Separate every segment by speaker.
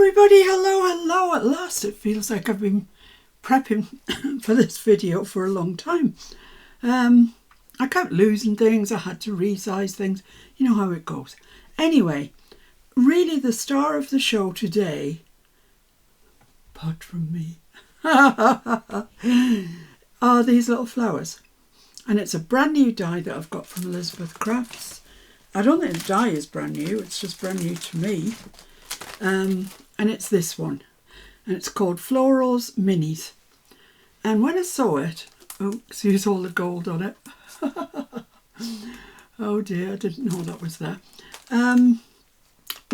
Speaker 1: everybody, hello, at last. It feels like I've been prepping for this video for a long time. I kept losing things, I had to resize things, you know how it goes. Anyway, really the star of the show today, apart from me, are these little flowers. And it's a brand new die that I've got from Elizabeth Crafts. I don't think the die is brand new, it's just brand new to me. And it's this one. And it's called Florals Minis. And when I saw it, oh, excuse all the gold on it. Oh dear, I didn't know that was there. When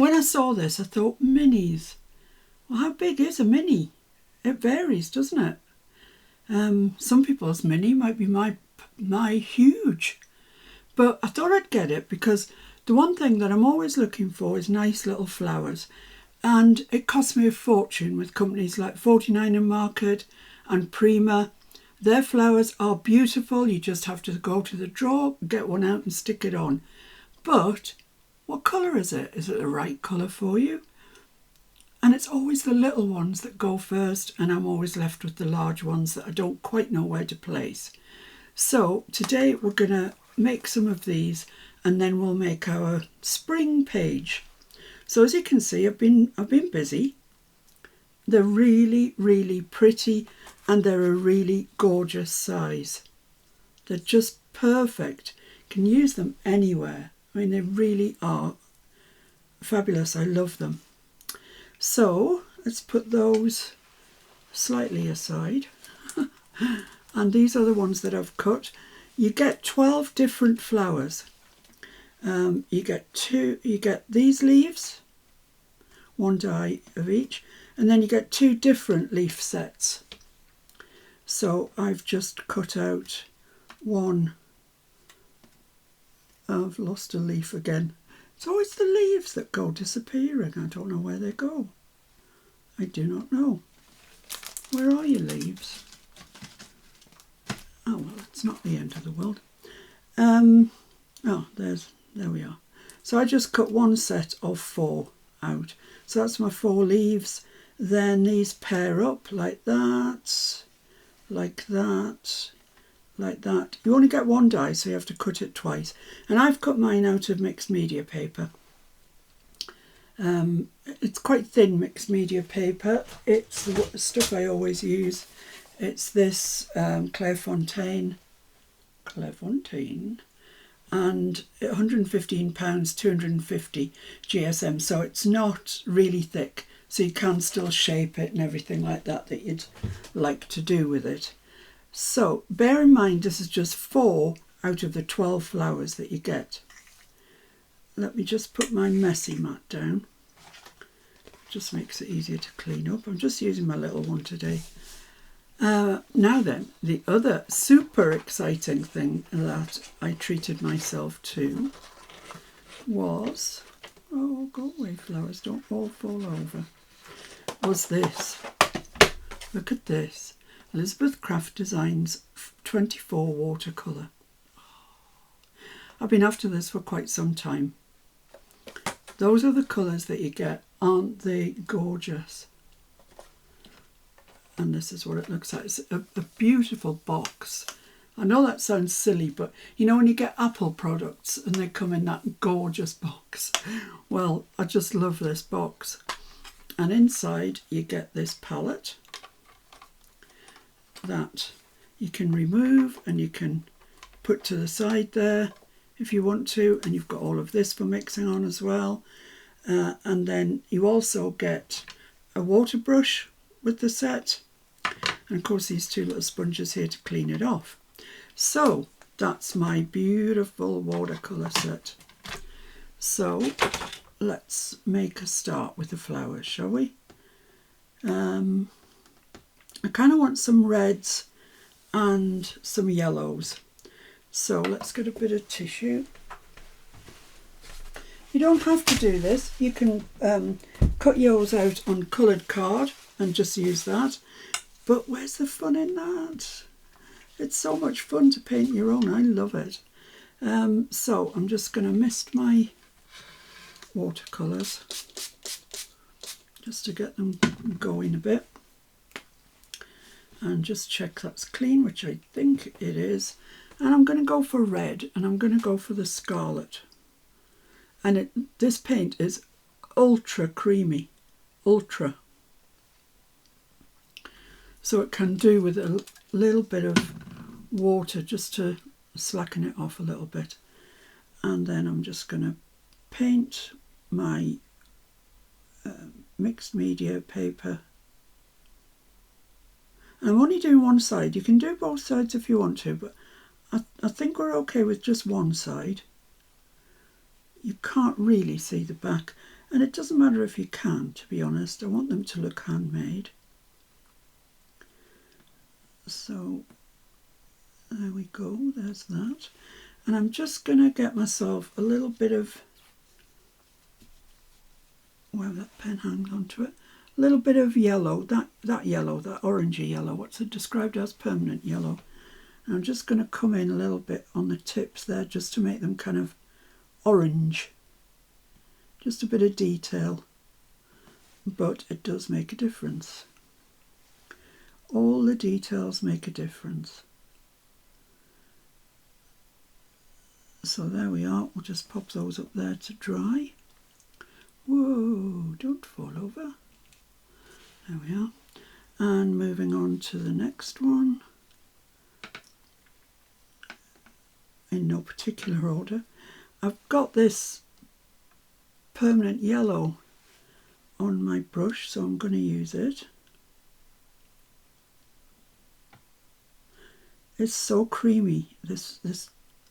Speaker 1: I saw this, I thought, minis. Well, how big is a mini? It varies, doesn't it? Some people's mini might be my huge. But I thought I'd get it because the one thing that I'm always looking for is nice little flowers. And it cost me a fortune with companies like 49 and Market and Prima. Their flowers are beautiful. You just have to go to the drawer, get one out and stick it on. But what colour is it? Is it the right colour for you? And it's always the little ones that go first, and I'm always left with the large ones that I don't quite know where to place. So today we're going to make some of these and then we'll make our spring page. So as you can see, I've been busy. They're really, really pretty and they're a really gorgeous size. They're just perfect. You can use them anywhere. I mean, they really are fabulous. I love them. So let's put those slightly aside. And these are the ones that I've cut. You get 12 different flowers. You get these leaves, one die of each, and then you get 2 different leaf sets. So I've just cut out one. I've lost a leaf again. It's always the leaves that go disappearing. I don't know where they go. I do not know. Where are your leaves? Oh, well, it's not the end of the world. Oh, there we are. So I just cut one set of 4 out. So that's my 4 leaves. Then these pair up like that, like that, like that. You only get one die, so you have to cut it twice. And I've cut mine out of mixed media paper. It's quite thin mixed media paper. It's the stuff I always use. It's this Clairefontaine, and £115, 250 GSM, so it's not really thick, so you can still shape it and everything like that you'd like to do with it. So bear in mind this is just 4 out of the 12 flowers that you get. Let me just put my messy mat down. Just makes it easier to clean up. I'm just using my little one today. Now then, the other super exciting thing that I treated myself to was, oh, go away flowers, don't all fall over, was this. Look at this. Elizabethcraftdesigns 24 watercolour. I've been after this for quite some time. Those are the colours that you get. Aren't they gorgeous? And this is what it looks like. It's a beautiful box. I know that sounds silly, but you know when you get Apple products and they come in that gorgeous box? Well, I just love this box. And inside you get this palette that you can remove and you can put to the side there if you want to. And you've got all of this for mixing on as well. And then you also get a water brush with the set. And of course these 2 little sponges here to clean it off. So that's my beautiful watercolour set. So let's make a start with the flowers, shall we? I kind of want some reds and some yellows. So let's get a bit of tissue. You don't have to do this. You can cut yours out on coloured card and just use that. But where's the fun in that? It's so much fun to paint your own. I love it. So I'm just going to mist my watercolours just to get them going a bit. And just check that's clean, which I think it is. And I'm going to go for red, and I'm going to go for the scarlet. And this paint is ultra creamy, ultra. So it can do with a little bit of water just to slacken it off a little bit. And then I'm just going to paint my mixed media paper. And I'm only doing one side. You can do both sides if you want to, but I think we're okay with just one side. You can't really see the back, and it doesn't matter if you can, to be honest. I want them to look handmade. So there we go, there's that. And I'm just going to get myself a little bit of, wow, that pen hangs onto it, a little bit of yellow, that yellow, that orangey yellow, what's it described as? Permanent yellow. And I'm just going to come in a little bit on the tips there just to make them kind of orange. Just a bit of detail, but it does make a difference. All the details make a difference. So there we are. We'll just pop those up there to dry. Whoa, don't fall over. There we are. And moving on to the next one. In no particular order. I've got this permanent yellow on my brush, so I'm going to use it. It's so creamy, this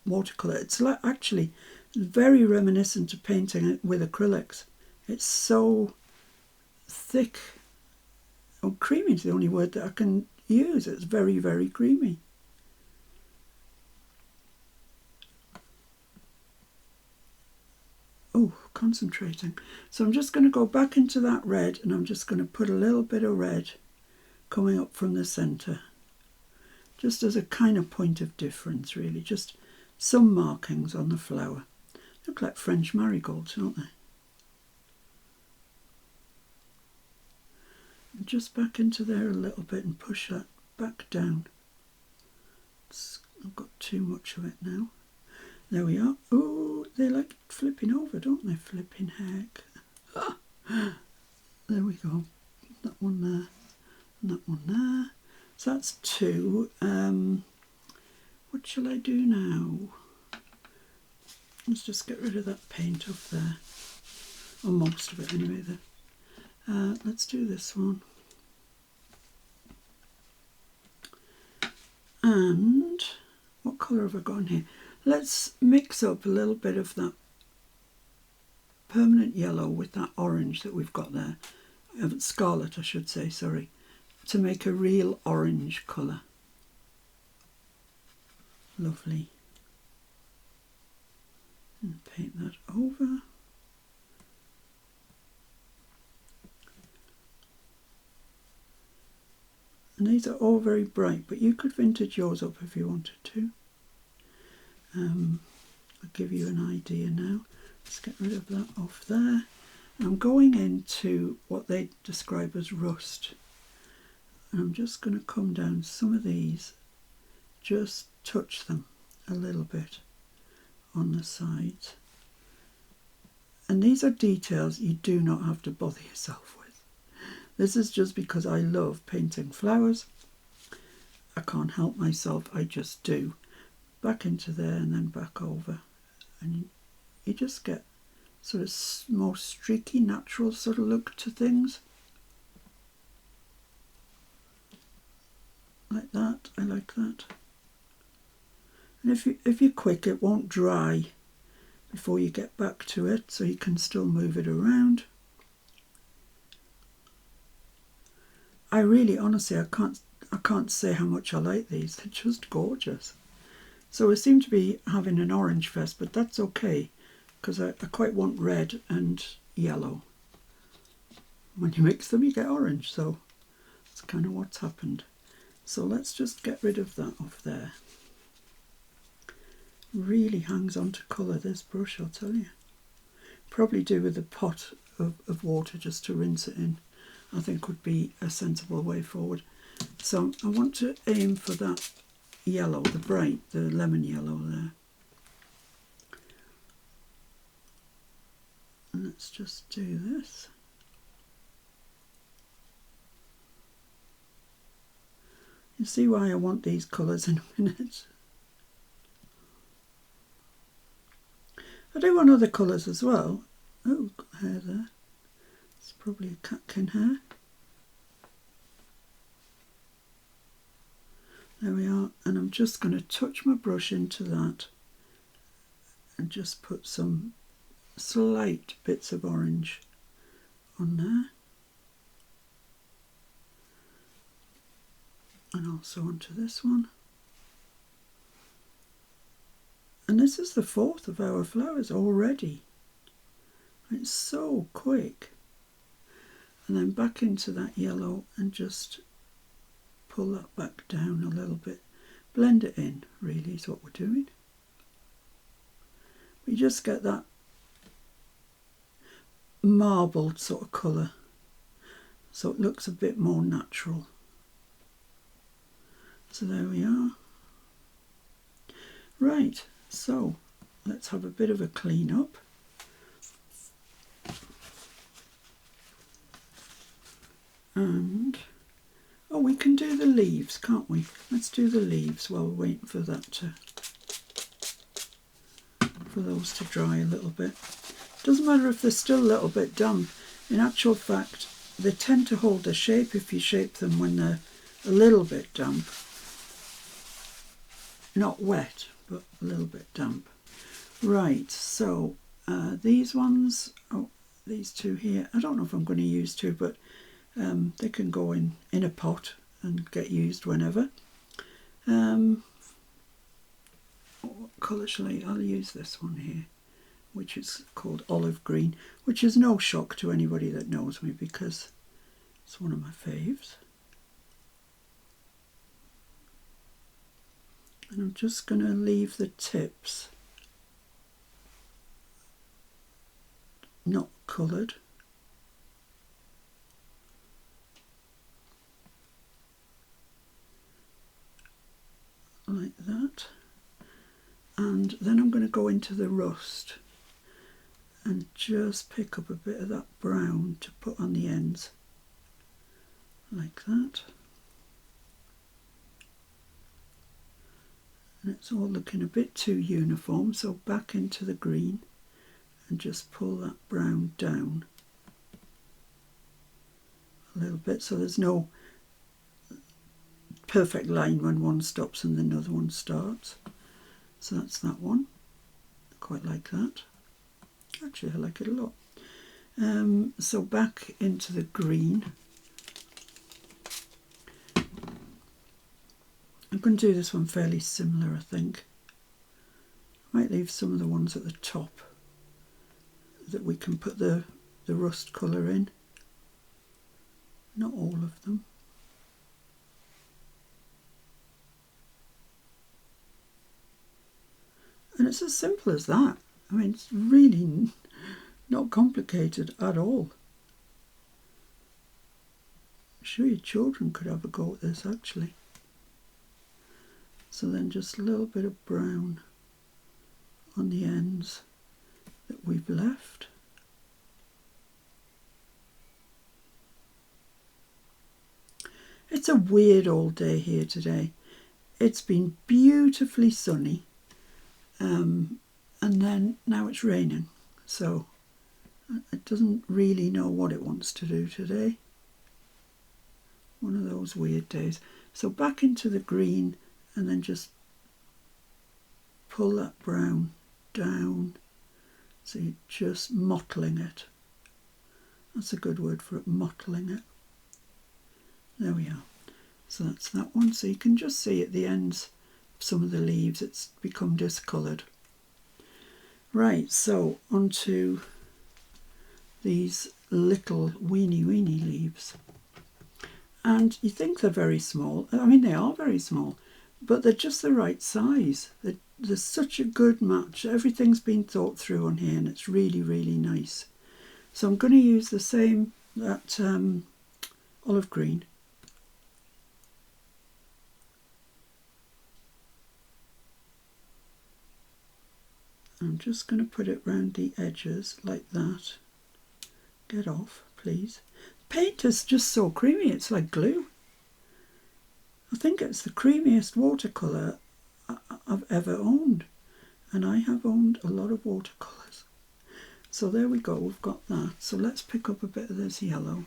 Speaker 1: watercolour. It's like actually very reminiscent of painting it with acrylics. It's so thick. Oh, creamy is the only word that I can use. It's very, very creamy. Oh, concentrating. So I'm just going to go back into that red, and I'm just going to put a little bit of red coming up from the centre. Just as a kind of point of difference, really. Just some markings on the flower. Look like French marigolds, don't they? And just back into there a little bit and push that back down. I've got too much of it now. There we are. Oh, they like flipping over, don't they? Flipping heck. There we go. That one there. And that one there. So that's two. What shall I do now? Let's just get rid of that paint up there. Or most of it anyway. Let's do this one. And what colour have I got in here? Let's mix up a little bit of that permanent yellow with that orange that we've got there. Scarlet, I should say, sorry. To make a real orange colour. Lovely. And paint that over. And these are all very bright, but you could vintage yours up if you wanted to. I'll give you an idea now. Let's get rid of that off there. I'm going into what they describe as rust. And I'm just going to come down some of these, just touch them a little bit on the sides. And these are details you do not have to bother yourself with. This is just because I love painting flowers. I can't help myself, I just do. Back into there and then back over. And you just get sort of more streaky, natural sort of look to things. Like that, I like that. And if you're quick, it won't dry before you get back to it, so you can still move it around. I really, honestly, I can't say how much I like these. They're just gorgeous. So we seem to be having an orange fest, but that's okay, because I quite want red and yellow. When you mix them, you get orange, so that's kind of what's happened. So let's just get rid of that off there. Really hangs on to colour, this brush, I'll tell you. Probably do with a pot of water just to rinse it in. I think would be a sensible way forward. So I want to aim for that yellow, the lemon yellow there. And let's just do this. You see why I want these colours in a minute. I do want other colours as well. Oh, got hair there. It's probably a catkin hair. There we are, and I'm just going to touch my brush into that and just put some slight bits of orange on there. And also onto this one. And this is the 4th of our flowers already. It's so quick. And then back into that yellow and just pull that back down a little bit. Blend it in, really, is what we're doing. We just get that marbled sort of colour, so it looks a bit more natural. So there we are. Right, so let's have a bit of a clean up. And, oh, we can do the leaves, can't we? Let's do the leaves while we're waiting for that for those to dry a little bit. Doesn't matter if they're still a little bit damp. In actual fact, they tend to hold their shape if you shape them when they're a little bit damp. Not wet, but a little bit damp. Right, so these ones, oh, these two here, I don't know if I'm going to use two, but they can go in a pot and get used whenever. What colour shall I'll use this one here, which is called olive green, which is no shock to anybody that knows me because it's one of my faves. And I'm just going to leave the tips not coloured. Like that. And then I'm going to go into the rust and just pick up a bit of that brown to put on the ends. Like that. And it's all looking a bit too uniform, so back into the green and just pull that brown down a little bit so there's no perfect line when one stops and another one starts. So that's that one. I quite like that. Actually, I like it a lot. So back into the green. I'm going to do this one fairly similar, I think. I might leave some of the ones at the top that we can put the rust colour in. Not all of them. And it's as simple as that. I mean, it's really not complicated at all. I'm sure your children could have a go at this, actually. So then just a little bit of brown on the ends that we've left. It's a weird old day here today. It's been beautifully sunny. And then now it's raining, so it doesn't really know what it wants to do today. One of those weird days. So back into the green and then just pull that brown down, so you're just mottling it. That's a good word for it, mottling it. There we are. So that's that one. So you can just see at the ends some of the leaves it's become discoloured. Right, so onto these little weeny leaves, and you think they're very small. I mean, they are very small, but they're just the right size. They're such a good match. Everything's been thought through on here and it's really nice. So I'm going to use the same, that olive green. I'm just going to put it round the edges like that. Get off, please. Paint is just so creamy, it's like glue. I think it's the creamiest watercolour I've ever owned. And I have owned a lot of watercolours. So there we go, we've got that. So let's pick up a bit of this yellow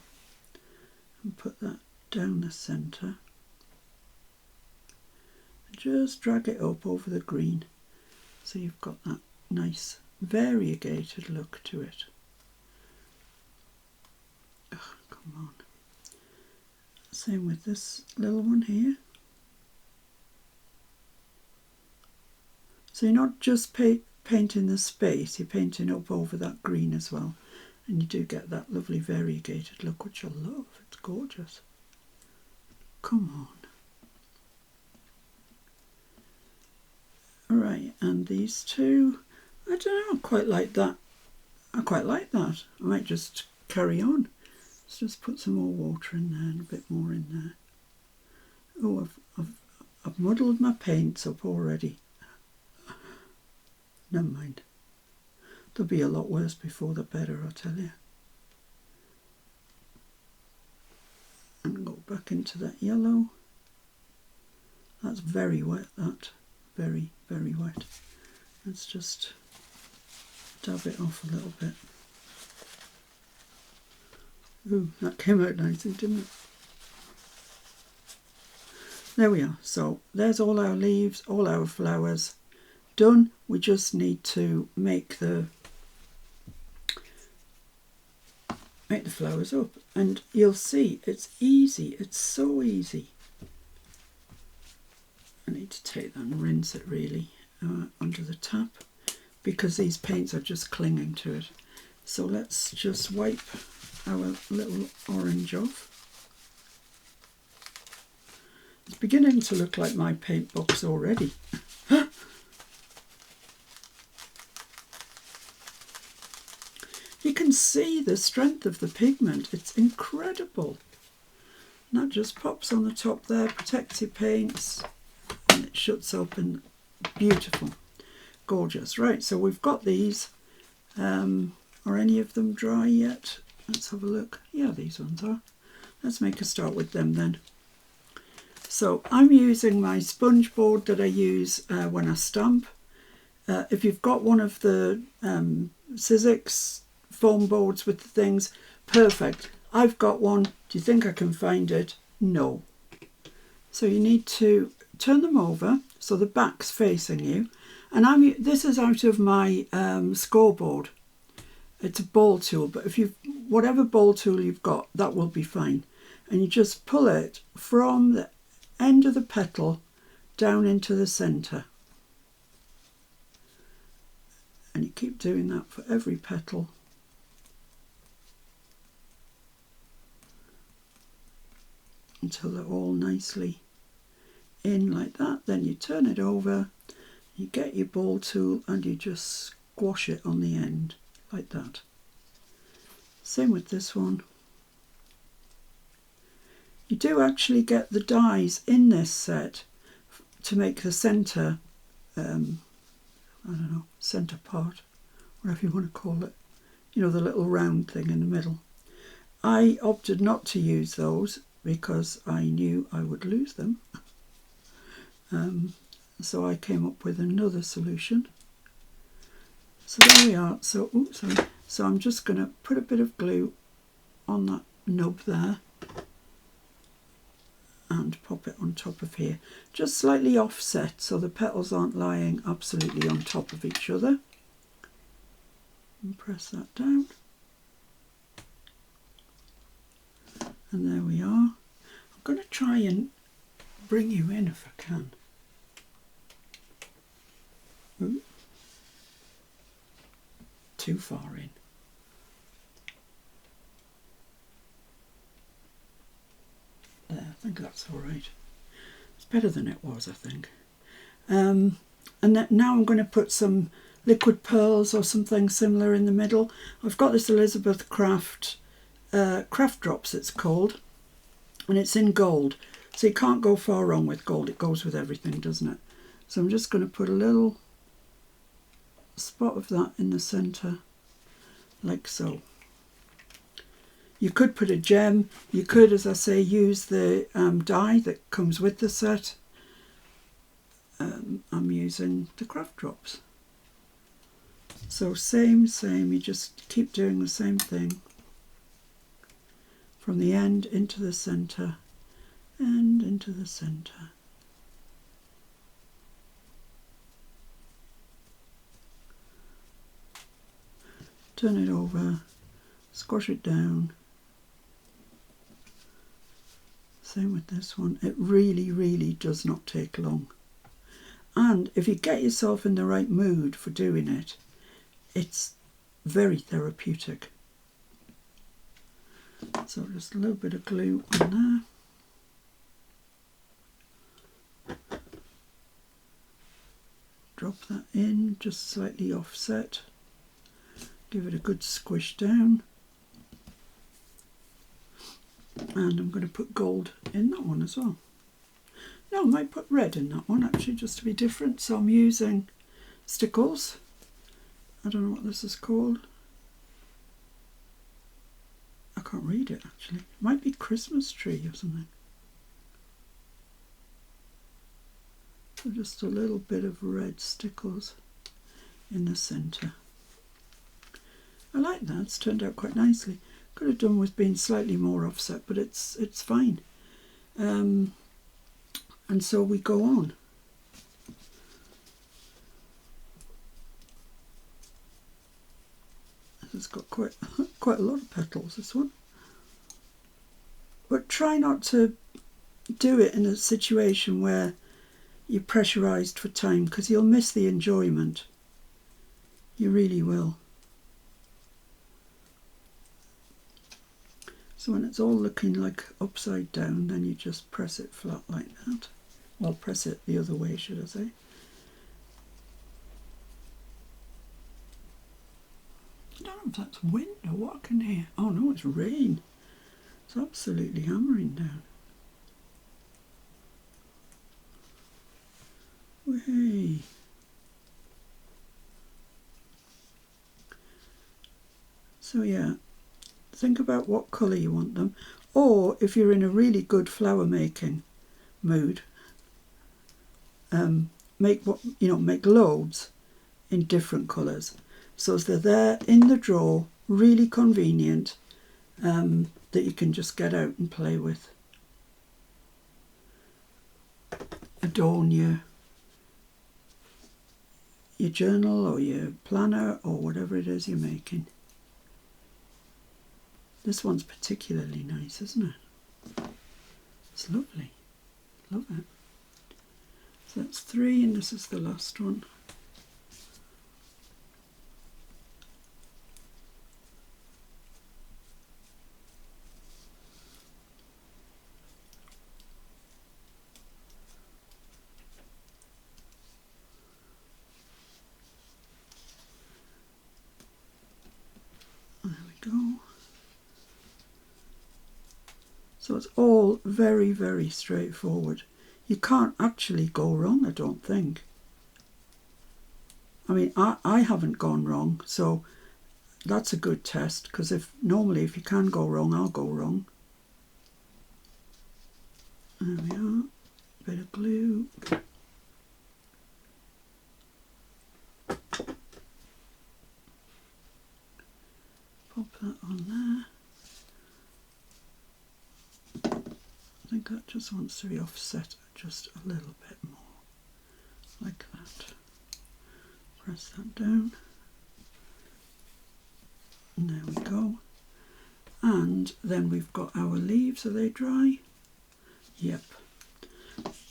Speaker 1: and put that down the centre. Just drag it up over the green so you've got that nice variegated look to it. Oh, come on. Same with this little one here. So you're not just painting the space, you're painting up over that green as well. And you do get that lovely variegated look, which I love. It's gorgeous. Come on. Alright, and these two, I don't know, I quite like that. I quite like that. I might just carry on. Let's just put some more water in there and a bit more in there. Oh, I've muddled my paints up already. Never mind. There'll be a lot worse before the better, I tell you. And go back into that yellow. That's very wet, that. Very, very wet. Let's just dab it off a little bit. Ooh, that came out nicely, didn't it? There we are. So there's all our leaves, all our flowers done. We just need to make the flowers up, and you'll see it's easy. It's so easy. I need to take that and rinse it really under the tap because these paints are just clinging to it. So let's just wipe our little orange off. It's beginning to look like my paint box already. You can see the strength of the pigment. It's incredible. And that just pops on the top there, protects your paints, and it shuts up and beautiful. Gorgeous. Right, so we've got these. Are any of them dry yet? Let's have a look. Yeah, these ones are. Let's make a start with them then. So I'm using my sponge board that I use when I stamp. If you've got one of the Sizzix foam boards with the things, perfect. I've got one. Do you think I can find it? No. So you need to turn them over so the back's facing you. And this is out of my scoreboard. It's a ball tool, but if whatever ball tool you've got, that will be fine. And you just pull it from the end of the petal down into the centre. And you keep doing that for every petal. Until they're all nicely in like that. Then you turn it over, you get your ball tool and you just squash it on the end like that. Same with this one. You do actually get the dies in this set to make the centre, I don't know, centre part, whatever you want to call it. You know, the little round thing in the middle. I opted not to use those because I knew I would lose them. So I came up with another solution. So there we are. So, oops, sorry. So I'm just going to put a bit of glue on that nub there and pop it on top of here. Just slightly offset so the petals aren't lying absolutely on top of each other. And press that down. And there we are. I'm going to try and bring you in if I can. Ooh. Too far in. There, I think that's all right. It's better than it was, I think. And now I'm going to put some liquid pearls or something similar in the middle. I've got this Elizabeth Craft Drops, it's called. and it's in gold, so you can't go far wrong with gold. It goes with everything, doesn't it? So I'm just going to put a little spot of that in the centre, like so. You could put a gem. You could, as I say, use the die that comes with the set. I'm using the craft drops. So same, you just keep doing the same thing. From the end into the centre and into the centre. Turn it over, squash it down. Same with this one. It really, really does not take long. And if you get yourself in the right mood for doing it, it's very therapeutic. So just a little bit of glue on there. Drop that in, just slightly offset. Give it a good squish down. And I'm going to put gold in that one as well. No, I might put red in that one actually, just to be different. So I'm using Stickles. I don't know what this is called. I can't read it actually. It might be Christmas tree or something. So just a little bit of red Stickles in the centre. I like that, it's turned out quite nicely. Could have done with being slightly more offset, but it's fine. And so we go on. This has got quite a lot of petals, this one. But try not to do it in a situation where you're pressurised for time, because you'll miss the enjoyment. You really will. So when it's all looking like upside down, then you just press it flat like that. Well, press it the other way, should I say. I don't know if that's wind or what I can hear. Oh no, it's rain. It's absolutely hammering down. Way. So yeah, think about what colour you want them, or if you're in a really good flower making mood, make loads in different colours, so as they're there in the drawer, really convenient, that you can just get out and play with. Adorn your journal or your planner or whatever it is you're making. This one's particularly nice, isn't it? It's lovely. Love it. So that's 3 and this is the last one. There we go. So it's all very, very straightforward. You can't actually go wrong, I don't think. I mean, I haven't gone wrong, so that's a good test, because if you can go wrong, I'll go wrong. There we are, bit of glue. Pop that on there. I think that just wants to be offset just a little bit more, like that. Press that down. And there we go. And then we've got our leaves. Are they dry? Yep.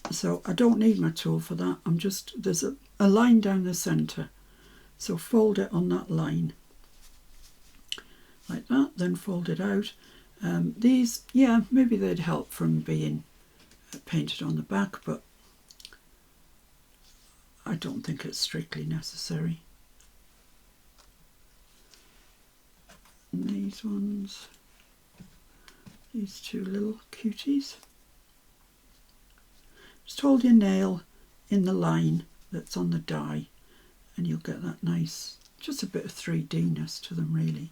Speaker 1: So I don't need my tool for that. There's a line down the centre. So fold it on that line. Like that, then fold it out. These, yeah, maybe they'd help from being painted on the back, but I don't think it's strictly necessary. And these ones, these two little cuties. Just hold your nail in the line that's on the die and you'll get that nice, just a bit of 3D-ness to them really.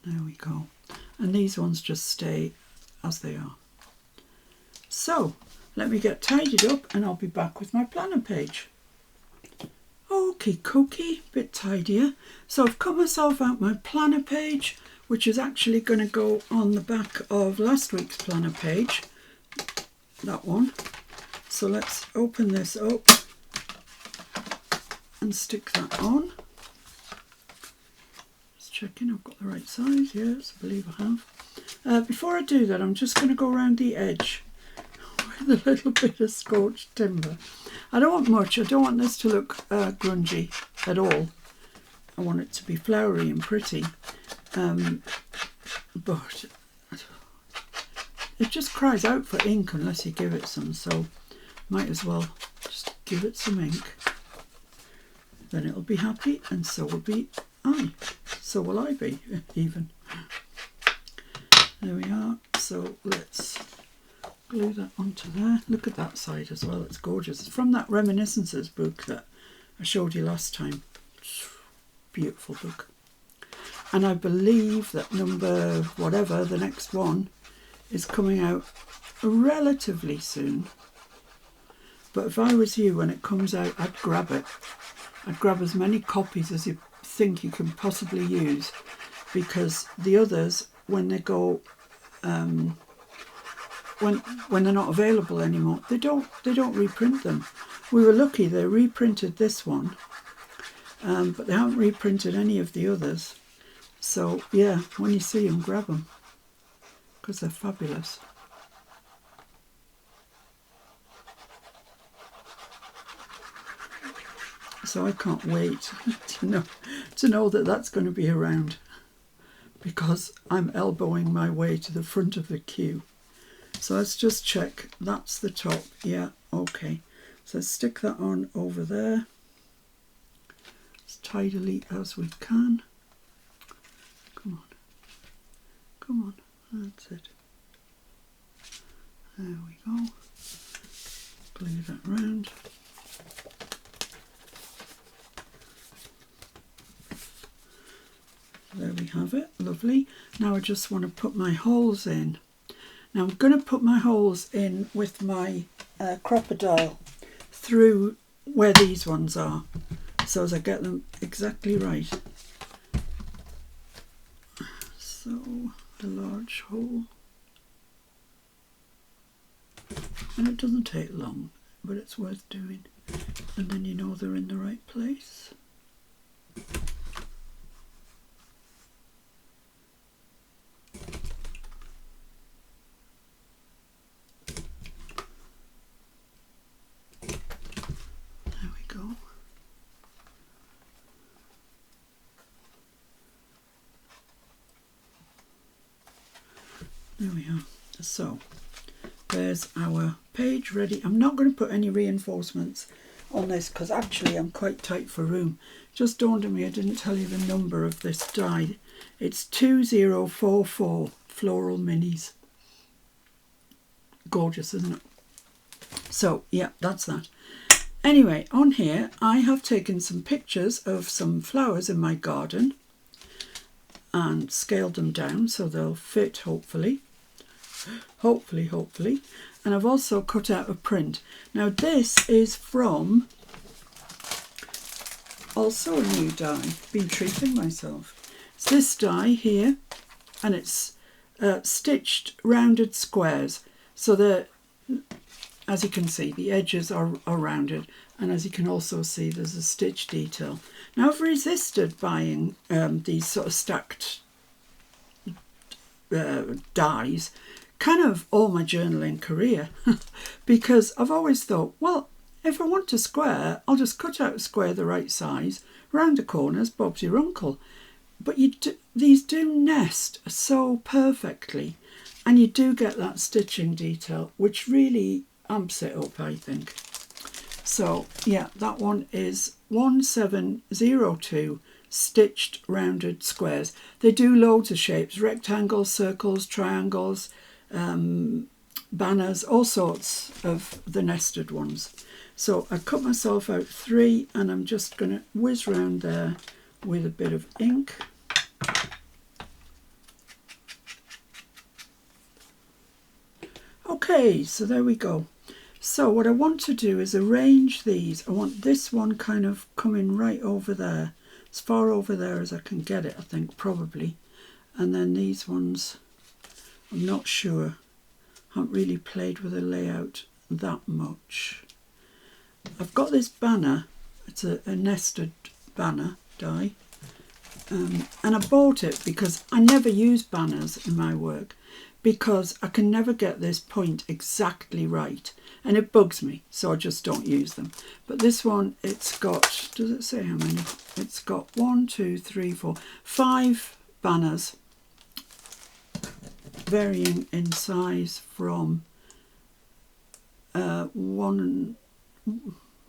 Speaker 1: There we go. And these ones just stay as they are. So let me get tidied up and I'll be back with my planner page. Okay, cookie, bit tidier. So I've cut myself out my planner page, which is actually going to go on the back of last week's planner page, that one. So let's open this up and stick that on. Just checking I've got the right size. Yes, I believe I have. Before I do that, I'm just going to go around the edge with a little bit of scorched timber. I don't want much. I don't want this to look grungy at all. I want it to be flowery and pretty. But it just cries out for ink unless you give it some, so might as well just give it some ink. Then it'll be happy, and so will be I. So will I be, even. There we are. So let's glue that onto there. Look at that side as well, it's gorgeous. It's from that Reminiscences book that I showed you last time. Beautiful book. And I believe that number whatever, the next one, is coming out relatively soon. But if I was you, when it comes out, I'd grab it. I'd grab as many copies as you think you can possibly use, because the others, when they go when they're not available anymore, they don't reprint them. We were lucky they reprinted this one, but they haven't reprinted any of the others. So yeah, when you see them, grab them, because they're fabulous. So I can't wait to know that that's going to be around, because I'm elbowing my way to the front of the queue. So let's just check. That's the top. Yeah, okay. So let's stick that on over there as tidily as we can. Come on. Come on. That's it. There we go. Glue that round. There we have it. Lovely. Now I just want to put my holes in. Now I'm going to put my holes in with my crocodile through where these ones are, so as I get them exactly right. So a large hole, and it doesn't take long, but it's worth doing, and then you know they're in the right place. There we are. So there's our page ready. I'm not going to put any reinforcements on this because actually I'm quite tight for room. Just dawned on me I didn't tell you the number of this die. It's 2044 Floral Minis. Gorgeous, isn't it? So yeah, that's that. Anyway, on here I have taken some pictures of some flowers in my garden and scaled them down so they'll fit, hopefully. Hopefully. And I've also cut out a print. Now this is from also a new die. Been treating myself. It's this die here, and it's stitched rounded squares. So the, as you can see, the edges are rounded, and as you can also see, there's a stitch detail. Now I've resisted buying these sort of stacked dies kind of all my journaling career because I've always thought, well, if I want a square, I'll just cut out a square the right size, round the corners, Bob's your uncle. But these do nest so perfectly, and you do get that stitching detail, which really amps it up, I think. So yeah, that one is 1702 stitched rounded squares. They do loads of shapes, rectangles, circles, triangles, banners, all sorts of the nested ones. So I cut myself out 3 and I'm just going to whiz round there with a bit of ink. Okay, so there we go. So what I want to do is arrange these. I want this one kind of coming right over there, as far over there as I can get it, I think, probably. And then these ones, I'm not sure. I haven't really played with the layout that much. I've got this banner. It's a nested banner die. And I bought it because I never use banners in my work, because I can never get this point exactly right and it bugs me, so I just don't use them. But this one, it's got, does it say how many? It's got 1, 2, 3, 4, 5 banners, varying in size from 1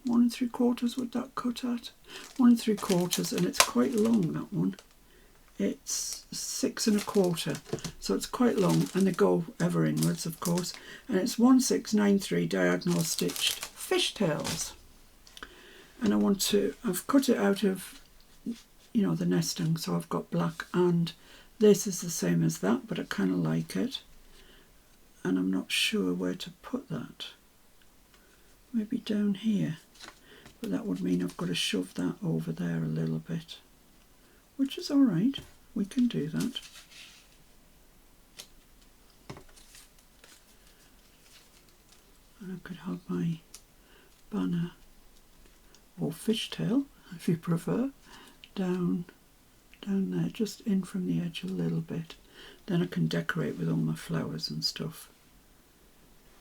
Speaker 1: 3/4 would that cut at? 1 3/4, and it's quite long, that one. It's 6 1/4, so it's quite long, and they go ever inwards, of course. And it's 1693 diagonal stitched fishtails. And I want to, I've cut it out of, you know, the nesting, so I've got black, and this is the same as that, but I kind of like it. And I'm not sure where to put that. Maybe down here, but that would mean I've got to shove that over there a little bit, which is all right. We can do that. And I could have my banner or fishtail, if you prefer, down there, just in from the edge a little bit. Then I can decorate with all my flowers and stuff.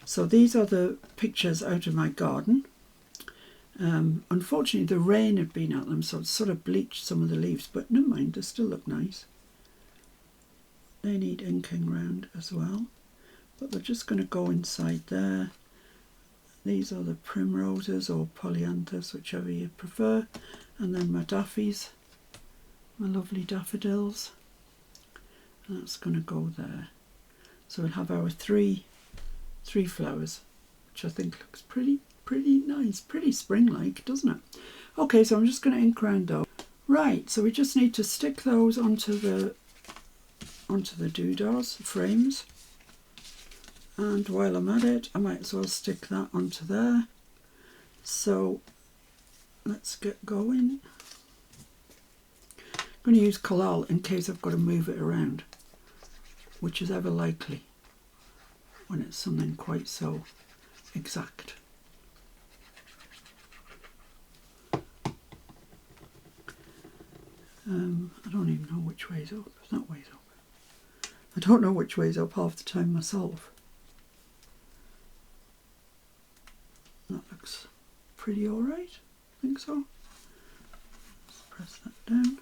Speaker 1: So these are the pictures out of my garden. Unfortunately the rain had been at them, so it sort of bleached some of the leaves, but never mind, they still look nice. They need inking round as well, but they're just going to go inside there. These are the primroses or polyanthus, whichever you prefer, and then my daffies, my lovely daffodils, and that's going to go there. So we'll have our three flowers, which I think looks pretty nice, pretty spring-like, doesn't it? Okay, so I'm just going to ink round those. Right, so we just need to stick those onto the doodahs, frames. And while I'm at it, I might as well stick that onto there. So let's get going. I'm going to use collal in case I've got to move it around, which is ever likely when it's something quite so exact. I don't even know which way's up. That way's up. I don't know which way's up half the time myself. That looks pretty alright. I think so. Let's press that down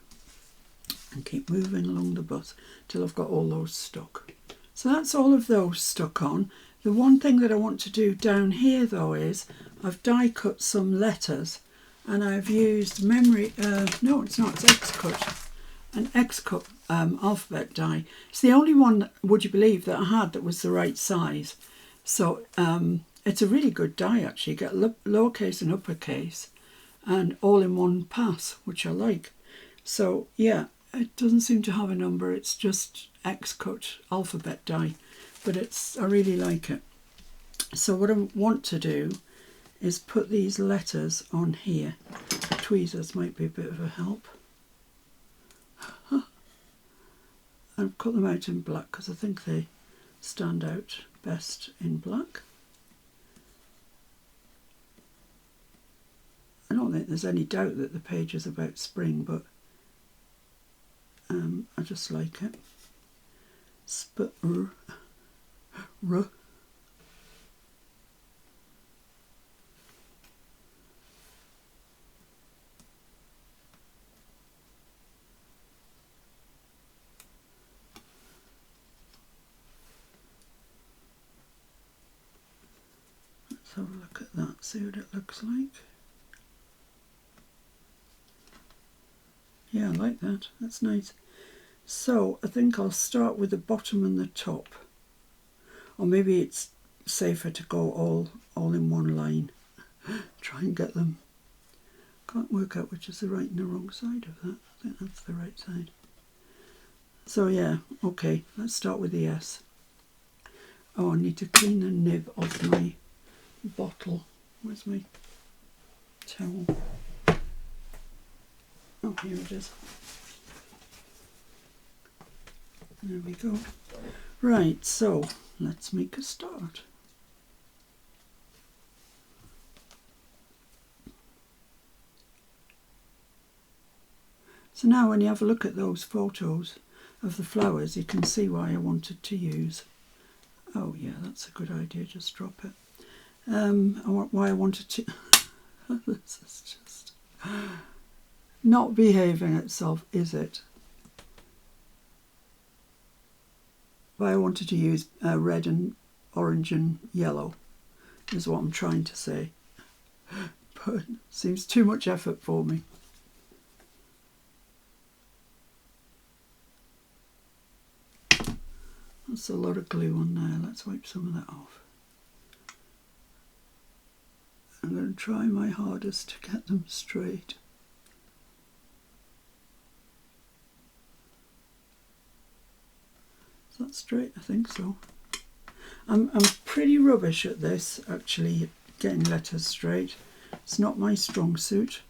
Speaker 1: and keep moving along the bus till I've got all those stuck. So that's all of those stuck on. The one thing that I want to do down here though is I've die cut some letters, and I've used memory, no it's not, it's X-cut, an X-cut alphabet die. It's the only one, would you believe, that I had that was the right size. So it's a really good die actually. You get lowercase and uppercase and all in one pass, which I like. So yeah, it doesn't seem to have a number, it's just X-cut alphabet die, but I really like it. So what I want to do is put these letters on here. Tweezers might be a bit of a help. I've cut them out in black because I think they stand out best in black. I don't think there's any doubt that the page is about spring, but I just like it. R. Let's have a look at that, see what it looks like. Yeah, Yeah, I like that. That's nice. So I think I'll start with the bottom and the top. Or maybe it's safer to go all in one line. Try and get them. Can't work out which is the right and the wrong side of that. I think that's the right side. So yeah, okay, let's start with the S. Oh, I need to clean the nib off my bottle. Where's my towel? Oh, here it is. There we go. Right, so let's make a start. So now when you have a look at those photos of the flowers, you can see why I wanted to use. Oh yeah, that's a good idea, just drop it. Why I wanted to... This is just not behaving itself, is it? Why I wanted to use red and orange and yellow is what I'm trying to say. But it seems too much effort for me. That's a lot of glue on there. Let's wipe some of that off. I'm going to try my hardest to get them straight. Is that straight? I think so. I'm pretty rubbish at this, actually, getting letters straight. It's not my strong suit,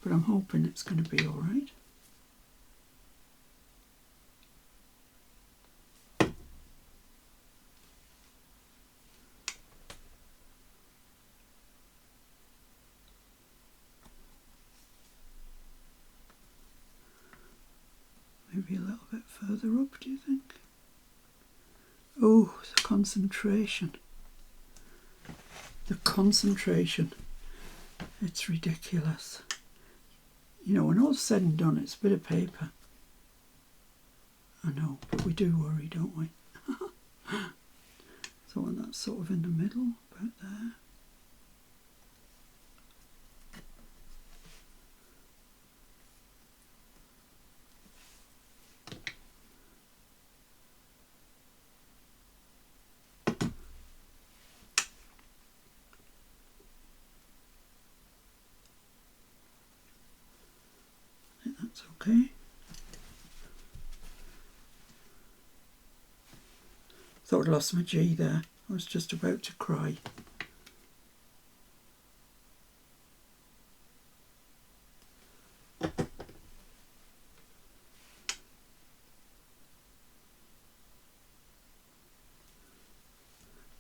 Speaker 1: but I'm hoping it's going to be all right. Maybe a little bit further up, do you think? Oh, the concentration. The concentration. It's ridiculous. You know, when all's said and done, it's a bit of paper. I know, but we do worry, don't we? So when that's sort of in the middle, about there. That's okay. Thought I'd lost my G there. I was just about to cry.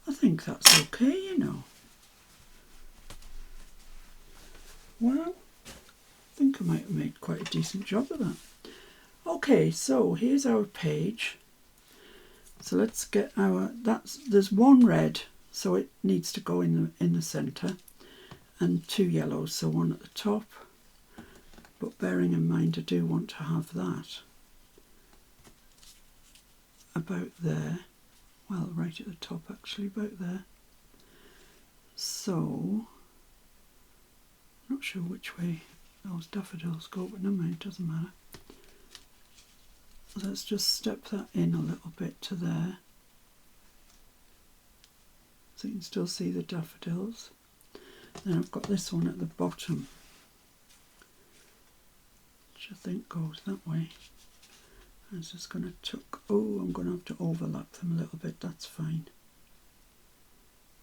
Speaker 1: I think that's okay, you know. Well, I think I might have made quite a decent job of that. Okay, so here's our page. So let's get our, there's one red, so it needs to go in the centre, and two yellows, so one at the top. But bearing in mind I do want to have that about there. Well, right at the top actually, about there. So, not sure which way those daffodils go, but never mind, it doesn't matter. Let's just step that in a little bit to there. So you can still see the daffodils. Then I've got this one at the bottom, which I think goes that way. I'm just going to tuck, oh, I'm going to have to overlap them a little bit, that's fine.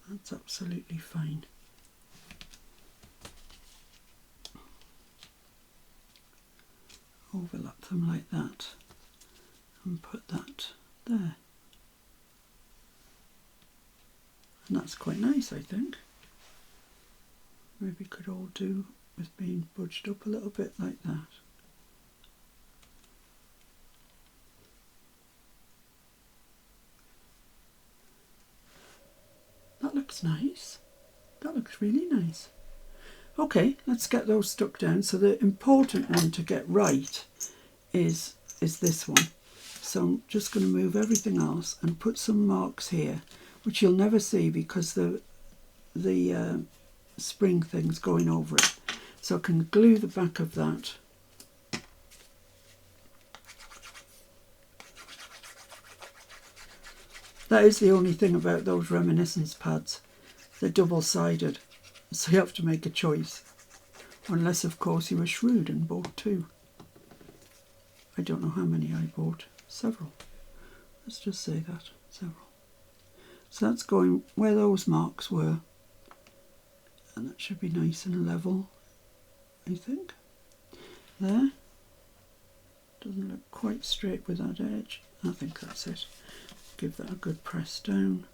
Speaker 1: That's absolutely fine. Overlap them like that and put that there. And that's quite nice, I think. Maybe could all do with being budged up a little bit like that. That looks nice. That looks really nice. Okay, let's get those stuck down. So the important one to get right is this one. So I'm just going to move everything else and put some marks here, which you'll never see because the spring thing's going over it. So I can glue the back of that That is the only thing about those reminiscence pads. They're double-sided, so you have to make a choice. Unless, of course, you were shrewd and bought two. I don't know how many I bought. Several. Let's just say that. Several. So that's going where those marks were. And that should be nice and level, I think. There. Doesn't look quite straight with that edge. I think that's it. Give that a good press down.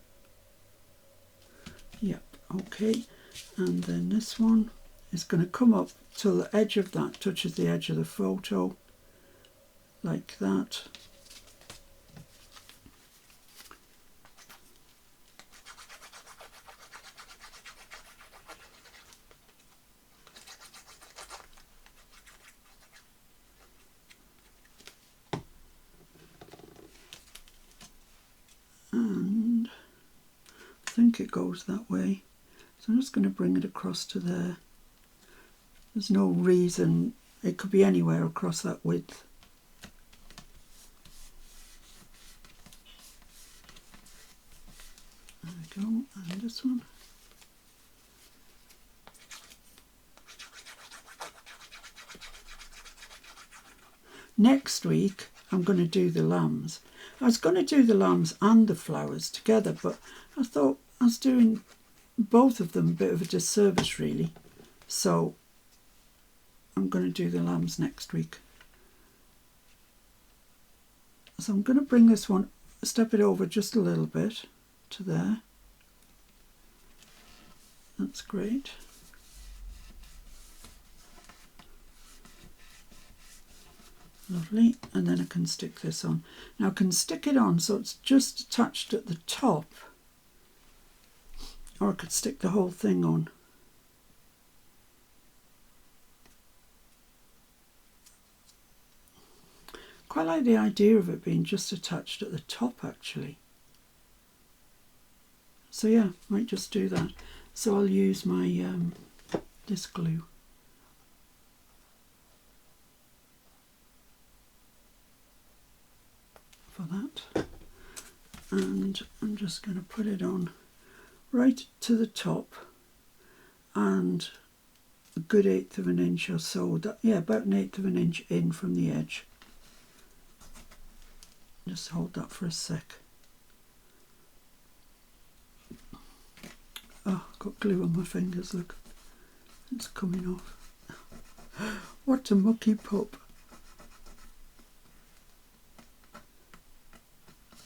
Speaker 1: Yep, okay. And then this one is going to come up till the edge of that touches the edge of the photo, like that. And I think it goes that way. So I'm just going to bring it across to there. There's no reason, it could be anywhere across that width. There we go, and this one. Next week I'm going to do the lambs. I was going to do the lambs and the flowers together, but I thought I was doing both of them a bit of a disservice really. So I'm going to do the lambs next week. So I'm going to bring this one, step it over just a little bit to there. That's great. Lovely, and then I can stick this on. Now I can stick it on so it's just attached at the top, or I could stick the whole thing on. Quite like the idea of it being just attached at the top actually. So yeah, might just do that. So I'll use my this glue. For that, and I'm just going to put it on right to the top and a good 1/8 of an inch or so, yeah, about 1/8 of an inch in from the edge. Just hold that for a sec. Oh, I've got glue on my fingers, look, it's coming off. What a mucky pup.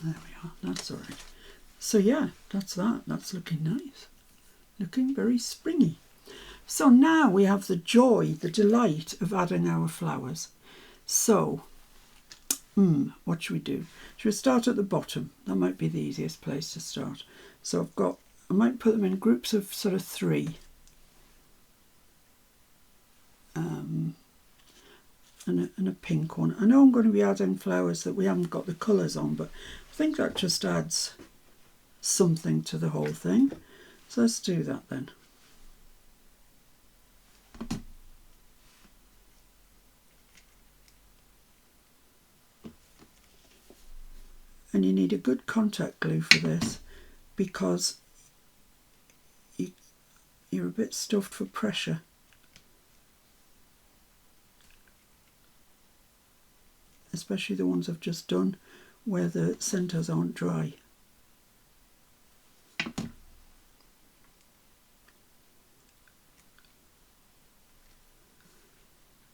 Speaker 1: There we are, that's all right. So yeah, that's that. That's looking nice. Looking very springy. So now we have the joy, the delight of adding our flowers. So, what should we do? Should we start at the bottom? That might be the easiest place to start. So I might put them in groups of sort of 3. And a pink one. I know I'm going to be adding flowers that we haven't got the colours on, but I think that just adds something to the whole thing. So let's do that then. And you need a good contact glue for this because you're a bit stuffed for pressure. Especially the ones I've just done where the centres aren't dry.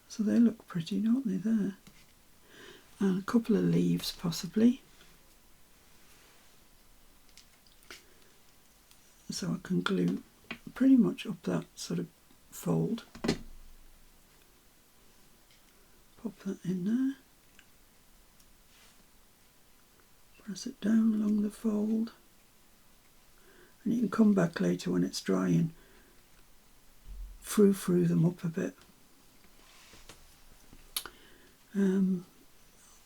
Speaker 1: So they look pretty, don't they, there? And a couple of leaves possibly. So I can glue pretty much up that sort of fold. Pop that in there. Press it down along the fold. And you can come back later when it's dry and frou them up a bit.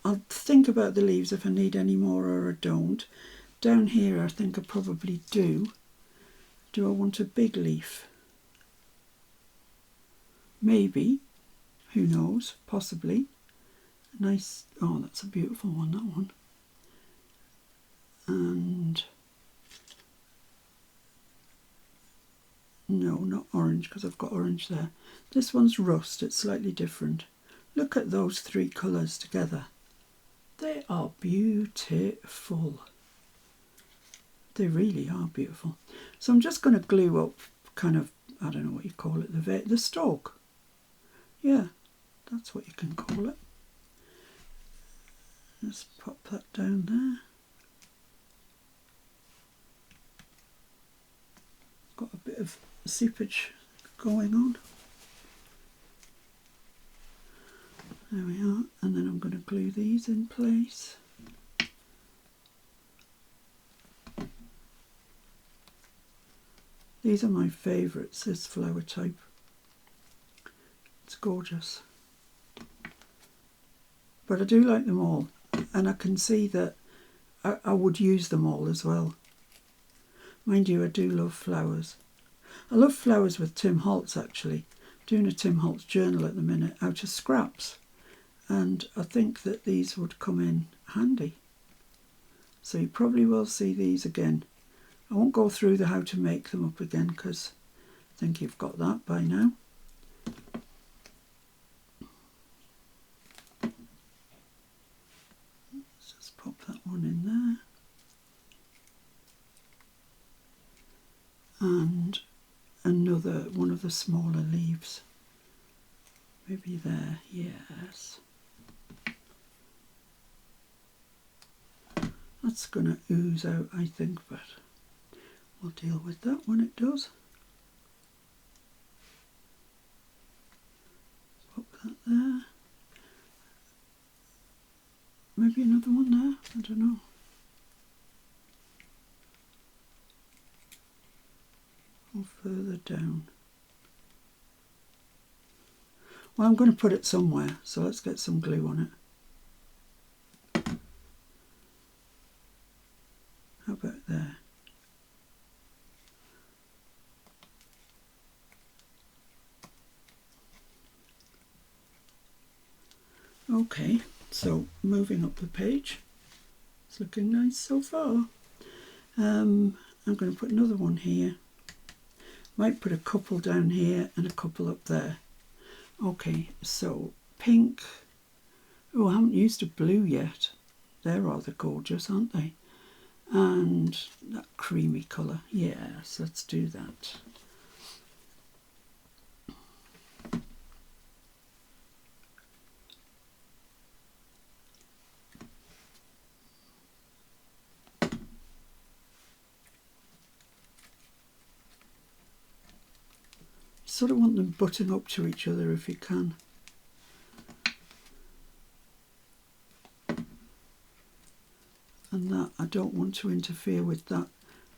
Speaker 1: I'll think about the leaves if I need any more or I don't. Down here I think I probably do. Do I want a big leaf? Maybe. Who knows? Possibly. Nice. Oh, that's a beautiful one, that one. And no, not orange, because I've got orange there. This one's rust, it's slightly different. Look at those three colours together. They are beautiful. They really are beautiful. So I'm just going to glue up kind of, I don't know what you call it, the stalk. Yeah, that's what you can call it. Let's pop that down there. Got a bit of seepage going on. There we are, and then I'm going to glue these in place. These are my favourites, this flower type. It's gorgeous. But I do like them all, and I can see that I would use them all as well. Mind you, I do love flowers. I love flowers with Tim Holtz actually. I'm doing a Tim Holtz journal at the minute out of scraps, and I think that these would come in handy. So you probably will see these again. I won't go through the how to make them up again because I think you've got that by now. Let's just pop that one in there. And another one of the smaller leaves. Maybe there, yes. That's going to ooze out, I think, but we'll deal with that when it does. Pop that there. Maybe another one there, I don't know. Or further down. Well, I'm going to put it somewhere, so let's get some glue on it. How about there? Okay, so moving up the page. It's looking nice so far. I'm going to put another one here. Might put a couple down here and a couple up there. Okay, so pink. Oh, I haven't used a blue yet. They're rather gorgeous, aren't they? And that creamy colour. Yes, let's do that. Sort of want them butting up to each other if you can. And that, I don't want to interfere with that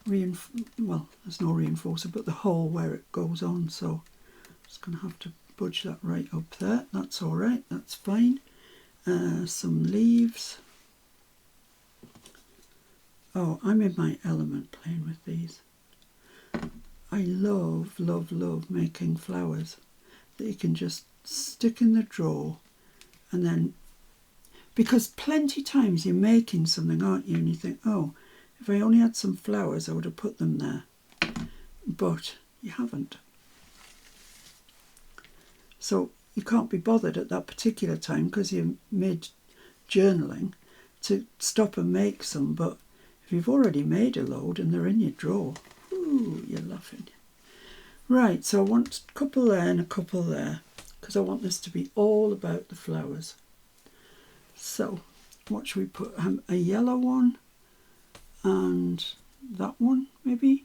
Speaker 1: well, there's no reinforcer, but the hole where it goes on, so I'm just going to have to budge that right up there. That's all right, that's fine. Some leaves. Oh, I'm in my element playing with these. I love, love, love making flowers that you can just stick in the drawer, and then, because plenty times you're making something, aren't you, and you think, oh, if I only had some flowers I would have put them there, but you haven't. So you can't be bothered at that particular time because you're mid-journaling to stop and make some, but if you've already made a load and they're in your drawer, ooh, you're laughing. Right, so I want a couple there and a couple there because I want this to be all about the flowers. So what should we put? A yellow one and that one maybe?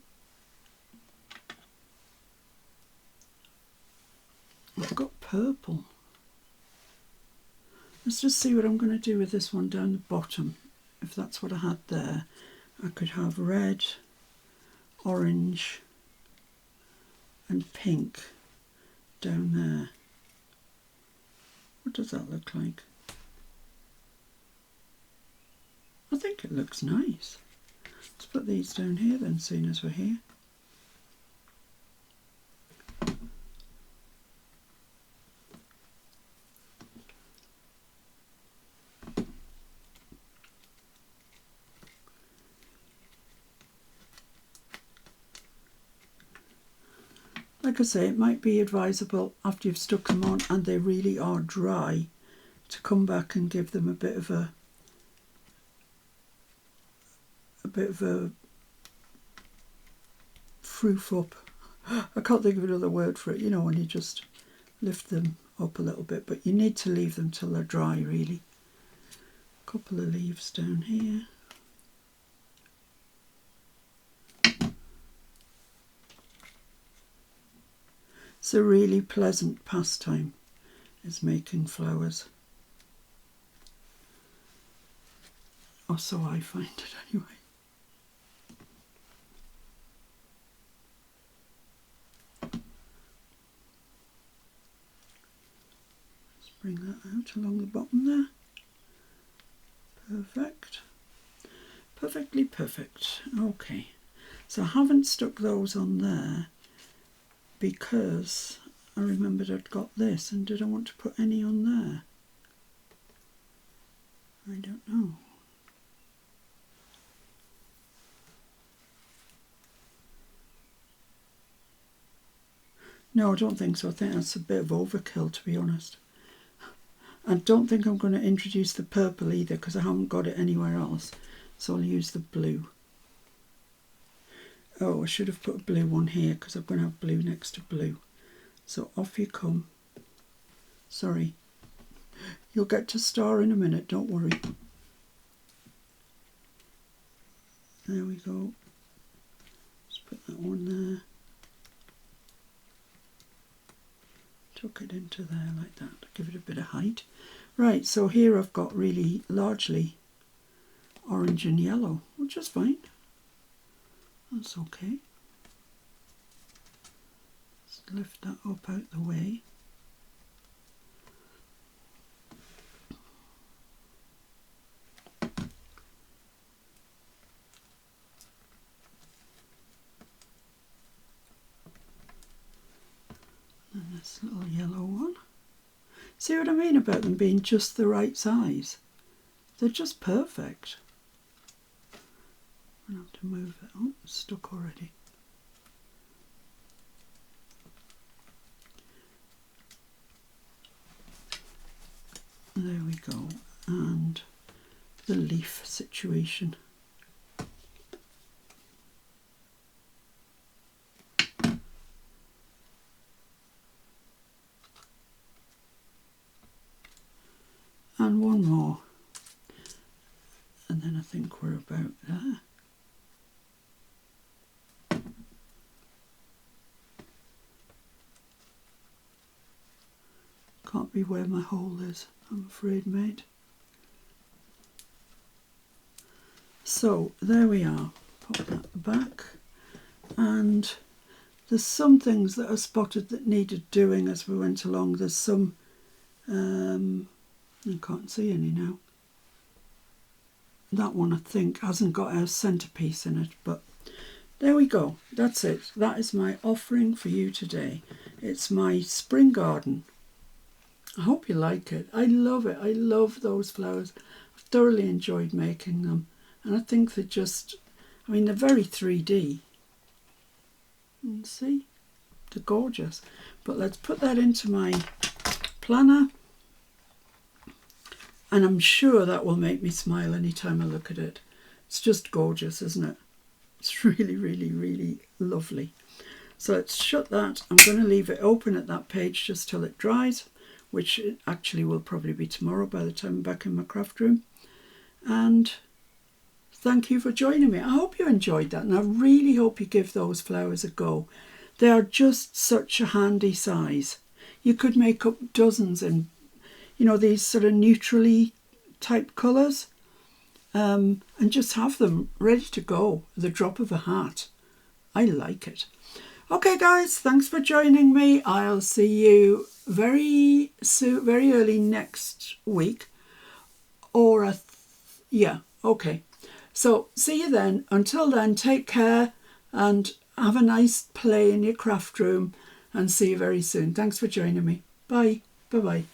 Speaker 1: I've got purple. Let's just see what I'm going to do with this one down the bottom. If that's what I had there, I could have red, orange and pink down there. What does that look like? I think it looks nice. Let's put these down here then, seeing as we're here. like I say, it might be advisable after you've stuck them on and they really are dry to come back and give them a bit of a froof up. I can't think of another word for it, you know, when you just lift them up a little bit, but you need to leave them till they're dry really. A couple of leaves down here. It's a really pleasant pastime, is making flowers. Or so I find it anyway. Let's bring that out along the bottom there. Perfect. Perfectly perfect. Okay. So I haven't stuck those on there because I remembered I'd got this, and did I want to put any on there? I don't know. No, I don't think so. I think that's a bit of overkill, to be honest. I don't think I'm going to introduce the purple either because I haven't got it anywhere else. So I'll use the blue. Oh, I should have put a blue one here because I'm going to have blue next to blue. So off you come. Sorry. You'll get to star in a minute, don't worry. There we go. Just put that one there. Tuck it into there like that, give it a bit of height. Right, so here I've got really largely orange and yellow, which is fine. That's okay. Let's lift that up out the way. And this little yellow one. See what I mean about them being just the right size? They're just perfect. I'm going to have to move it. Oh, it's stuck already. There we go. And the leaf situation. And one more. And then I think we're about there. Can't be where my hole is, I'm afraid, mate. So there we are. Pop that back. And there's some things that I spotted that needed doing as we went along. There's some, I can't see any now. That one I think hasn't got a centerpiece in it, but there we go. That's it. That is my offering for you today. It's my spring garden. I hope you like it. I love it. I love those flowers. I've thoroughly enjoyed making them. And I think they're just, I mean, they're very 3D. You see? They're gorgeous. But let's put that into my planner. And I'm sure that will make me smile anytime I look at it. It's just gorgeous, isn't it? It's really, really, really lovely. So let's shut that. I'm going to leave it open at that page just till it dries, which actually will probably be tomorrow by the time I'm back in my craft room. And thank you for joining me. I hope you enjoyed that, and I really hope you give those flowers a go. They are just such a handy size. You could make up dozens in, you know, these sort of neutrally type colours, and just have them ready to go at the drop of a hat. I like it. Okay guys, thanks for joining me. I'll see you very soon, very early next week, or yeah, okay. So see you then. Until then, take care and have a nice play in your craft room, and see you very soon. Thanks for joining me. Bye. Bye-bye.